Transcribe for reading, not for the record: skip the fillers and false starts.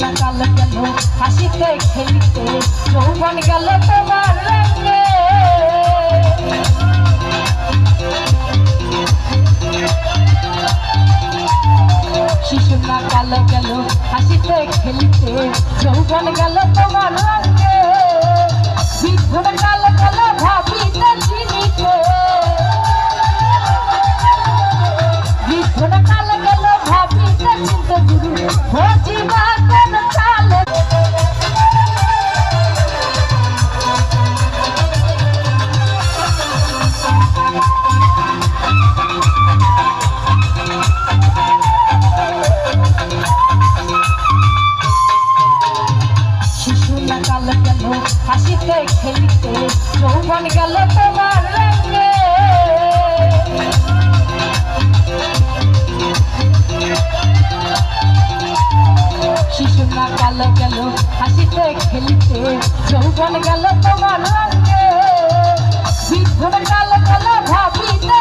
শিশুরা কাল গেল হাসিতে খেলিতে যৌবন গেল তোমার রঙে শিশুরা কাল গেল হাসিতে খেলিতে যৌবন গেল তোমার রঙে বৃদ্ধরা কাল গেল ভাবিতে চিনিতে বৃদ্ধরা কাল গেল ভাবিতে চিনতে গুরু ভজিবা কোন চালে শিশুরা কাল গেল হাসিতে খেলিতে যৌবন গেল তোমার রঙে শিশুরা কাল গেল হাসিতে খেলিতে যৌবন গেল তোমার রঙে বৃদ্ধরা কাল গেল ভাবিতে